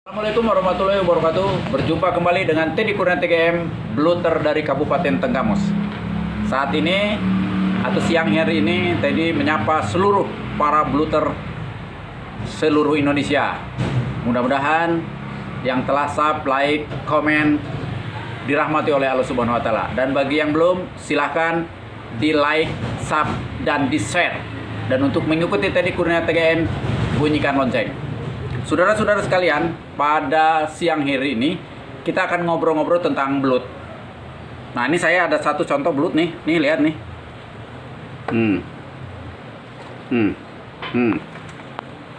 Assalamualaikum warahmatullahi wabarakatuh. Berjumpa kembali dengan Teddy Kurnia TGM, Bluter dari Kabupaten Tenggamus. Saat ini atau siang hari ini Teddy menyapa seluruh para bluter seluruh Indonesia. Mudah-mudahan yang telah sub, like, komen dirahmati oleh Allah Subhanahu wa taala. Dan bagi yang belum, silahkan di like, sub, dan di share. Dan untuk mengikuti Teddy Kurnia TGM, bunyikan lonceng. Saudara-saudara sekalian, pada siang hari ini kita akan ngobrol-ngobrol tentang belut. Nah, ini saya ada satu contoh belut nih. Nih, lihat nih.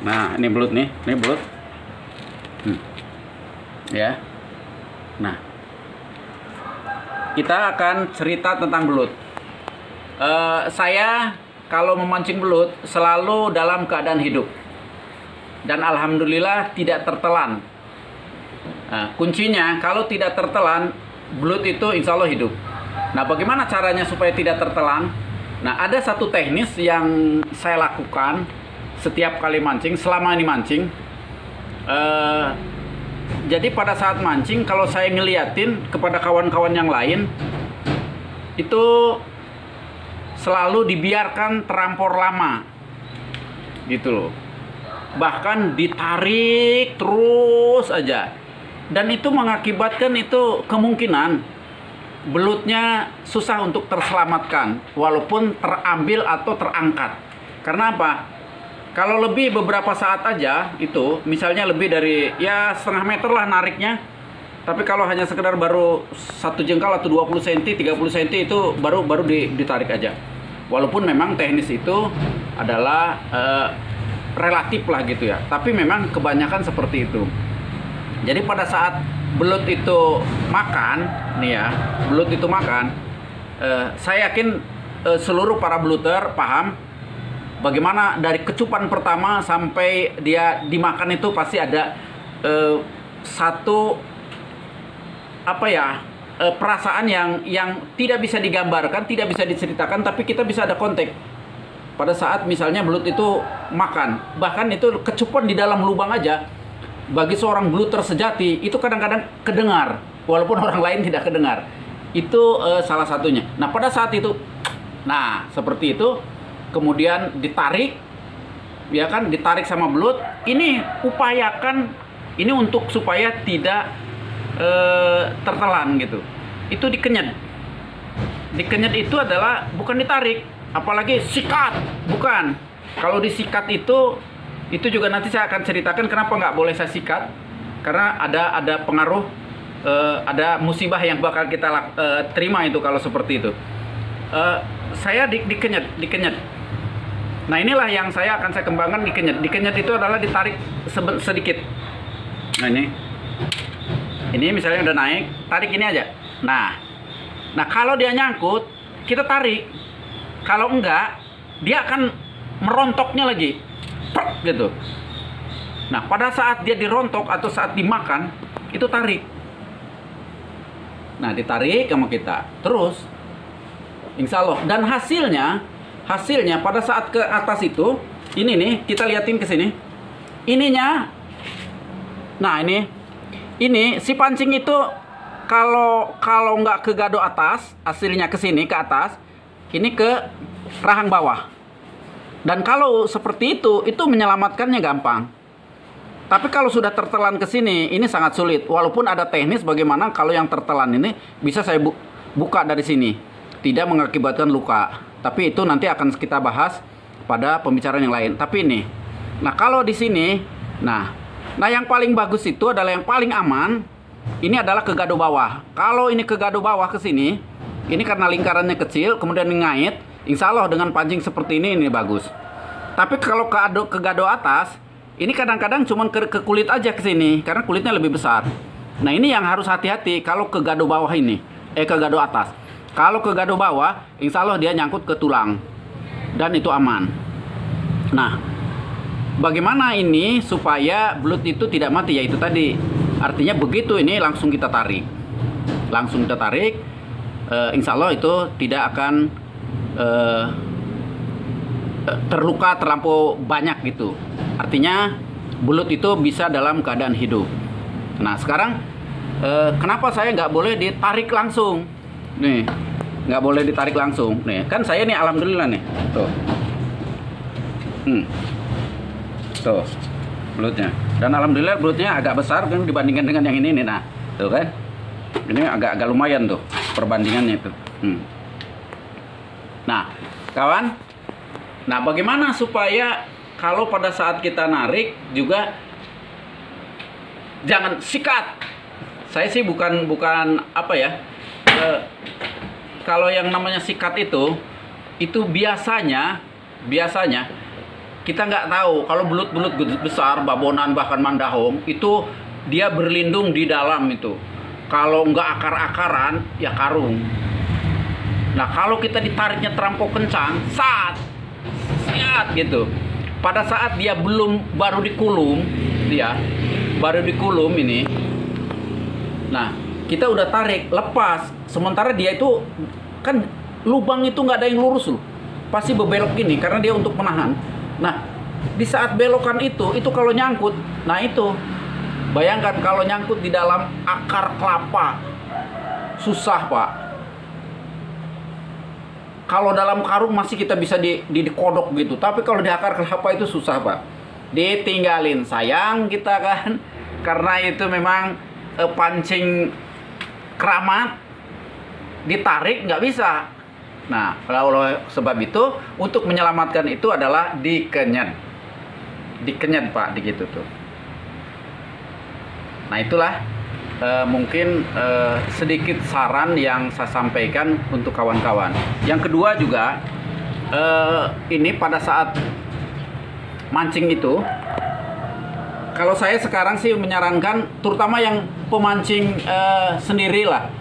Nah, ini belut nih. Ini belut. Ya. Nah, kita akan cerita tentang belut. Saya kalau memancing belut selalu dalam keadaan hidup. Dan alhamdulillah tidak tertelan. Nah, kuncinya kalau tidak tertelan, belut itu insya Allah hidup. Nah, bagaimana caranya supaya tidak tertelan? Nah, ada satu teknis yang saya lakukan setiap kali mancing, selama ini mancing. Jadi pada saat mancing, kalau saya ngeliatin kepada kawan-kawan yang lain, itu selalu dibiarkan terampor lama, gitu loh. Bahkan ditarik terus aja, dan itu mengakibatkan itu kemungkinan belutnya susah untuk terselamatkan walaupun terambil atau terangkat. Karena apa? Kalau lebih beberapa saat aja, itu misalnya lebih dari ya setengah meter lah nariknya, tapi kalau hanya sekedar baru satu jengkal atau 20 cm 30 cm itu baru ditarik aja. Walaupun memang teknis itu adalah relatif lah gitu ya, tapi memang kebanyakan seperti itu. Jadi pada saat belut itu makan nih ya, belut itu makan, saya yakin seluruh para bluter paham bagaimana dari kecupan pertama sampai dia dimakan itu pasti ada satu apa ya, perasaan yang tidak bisa digambarkan, tidak bisa diceritakan, tapi kita bisa ada kontak. Pada saat misalnya belut itu makan, bahkan itu kecupan di dalam lubang aja, bagi seorang bluter sejati itu kadang-kadang kedengar, walaupun orang lain tidak kedengar. Itu salah satunya. Nah, pada saat itu, nah seperti itu, kemudian ditarik, ya kan, ditarik sama belut. Ini upayakan, ini untuk supaya tidak tertelan gitu. Itu dikenyet. Dikenyet itu adalah bukan ditarik, apalagi sikat, bukan. Kalau disikat itu juga nanti saya akan ceritakan kenapa nggak boleh saya sikat, karena ada pengaruh, ada musibah yang bakal kita terima itu kalau seperti itu. Saya dikenyet. Nah, inilah yang saya akan kembangkan, dikenyet. Dikenyet itu adalah ditarik sedikit. Nah, ini misalnya udah naik, tarik ini aja. Nah kalau dia nyangkut, kita tarik. Kalau enggak, dia akan merontoknya lagi, gitu. Nah, pada saat dia dirontok atau saat dimakan, itu tarik. Nah, ditarik sama kita, terus, insya Allah. Dan hasilnya pada saat ke atas itu, ini nih, kita liatin ke sini. Ininya, nah ini si pancing itu kalau nggak ke gado atas, hasilnya ke sini ke atas. Ini ke rahang bawah. Dan kalau seperti itu menyelamatkannya gampang. Tapi kalau sudah tertelan ke sini, ini sangat sulit. Walaupun ada teknis bagaimana kalau yang tertelan ini bisa saya buka dari sini, tidak mengakibatkan luka. Tapi itu nanti akan kita bahas pada pembicaraan yang lain. Tapi ini, nah kalau di sini, nah yang paling bagus itu adalah yang paling aman. Ini adalah ke gado bawah. Kalau ini ke gado bawah ke sini, ini karena lingkarannya kecil, kemudian ngait, insya Allah dengan pancing seperti ini bagus. Tapi kalau ke gado atas, ini kadang-kadang cuma ke kulit aja ke sini, karena kulitnya lebih besar. Nah, ini yang harus hati-hati kalau ke gado bawah ini, ke gado atas. Kalau ke gado bawah, insya Allah dia nyangkut ke tulang, dan itu aman. Nah, bagaimana ini supaya belut itu tidak mati? Ya itu tadi, artinya begitu ini langsung kita tarik. Insya Allah itu tidak akan terluka terlampau banyak gitu. Artinya belut itu bisa dalam keadaan hidup. Nah sekarang kenapa saya nggak boleh ditarik langsung? Nih, nggak boleh ditarik langsung. Nih, kan saya nih alhamdulillah nih, tuh, tuh, belutnya. Dan alhamdulillah belutnya agak besar kan dibandingkan dengan yang ini nih. Nah, tuh kan, ini agak lumayan tuh perbandingannya itu. Nah, kawan, nah bagaimana supaya kalau pada saat kita narik juga jangan sikat. Saya sih bukan apa ya, kalau yang namanya sikat itu biasanya kita nggak tahu kalau belut-belut besar, babonan bahkan mandahong itu dia berlindung di dalam itu. Kalau nggak akar-akaran ya karung. Nah kalau kita ditariknya terampau kencang, siat gitu. Pada saat dia baru dikulum ini. Nah, kita udah tarik, lepas. Sementara dia itu kan lubang itu nggak ada yang lurus loh. Pasti berbelok gini karena dia untuk menahan. Nah, di saat belokan itu kalau nyangkut, nah itu bayangkan kalau nyangkut di dalam akar kelapa, susah Pak. Kalau dalam karung masih kita bisa dikodok gitu, tapi kalau di akar kelapa itu susah Pak. Ditinggalin, sayang kita kan, karena itu memang pancing keramat, ditarik nggak bisa. Nah, oleh sebab itu untuk menyelamatkan itu adalah dikenyet Pak, gitu tuh. Nah itulah mungkin sedikit saran yang saya sampaikan untuk kawan-kawan. Yang kedua juga ini pada saat mancing itu, kalau saya sekarang sih menyarankan terutama yang pemancing sendirilah.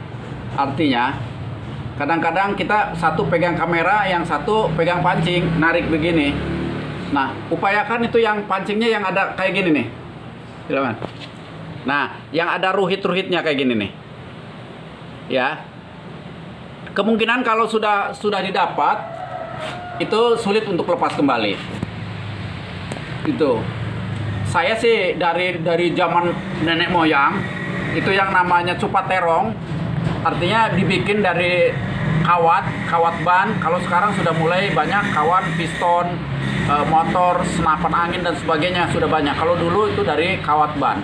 Artinya kadang-kadang kita satu pegang kamera, yang satu pegang pancing, narik begini. Nah, upayakan itu yang pancingnya yang ada kayak gini nih. Silakan. Nah, yang ada ruhit-ruhitnya kayak gini nih. Ya. Kemungkinan kalau sudah didapat itu sulit untuk lepas kembali. Itu. Saya sih dari zaman nenek moyang itu yang namanya cupat terong, artinya dibikin dari kawat ban. Kalau sekarang sudah mulai banyak kawan piston, motor, senapan angin dan sebagainya sudah banyak. Kalau dulu itu dari kawat ban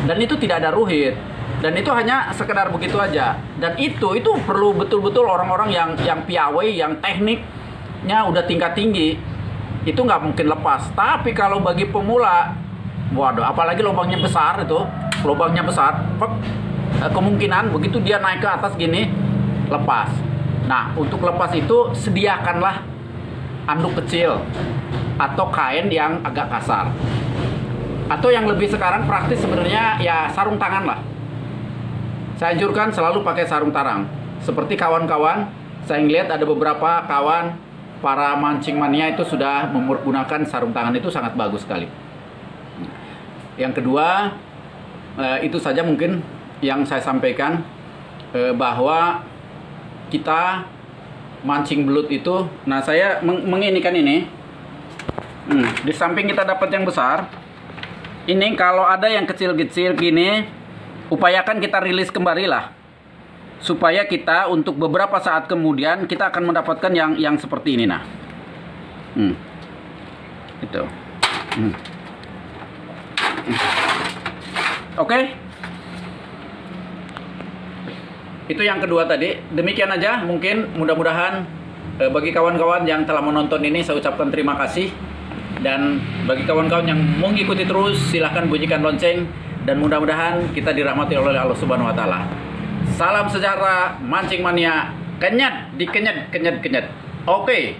dan itu tidak ada ruhit dan itu hanya sekedar begitu aja. Dan itu perlu betul-betul orang-orang yang piawai, yang tekniknya udah tingkat tinggi, itu nggak mungkin lepas. Tapi kalau bagi pemula, waduh, apalagi lubangnya besar kemungkinan begitu dia naik ke atas gini lepas. Nah, untuk lepas itu sediakanlah anduk kecil atau kain yang agak kasar, atau yang lebih sekarang praktis sebenarnya ya sarung tangan lah. Saya anjurkan selalu pakai sarung tangan. Seperti kawan-kawan, saya ngeliat ada beberapa kawan para mancing mania itu sudah menggunakan sarung tangan, itu sangat bagus sekali. Yang kedua, itu saja mungkin yang saya sampaikan, bahwa kita mancing belut itu, nah saya menginikan ini, di samping kita dapat yang besar, ini kalau ada yang kecil-kecil gini, upayakan kita rilis kembali lah, supaya kita untuk beberapa saat kemudian kita akan mendapatkan yang seperti ini. Nah, itu. Oke. Itu yang kedua tadi. Demikian aja mungkin, mudah-mudahan bagi kawan-kawan yang telah menonton ini saya ucapkan terima kasih. Dan bagi kawan-kawan yang mau ngikuti terus, silahkan bunyikan lonceng. Dan mudah-mudahan kita dirahmati oleh Allah Subhanahu wa Ta'ala. Salam sejahtera mancing mania. Kenyat, dikenyet. Oke.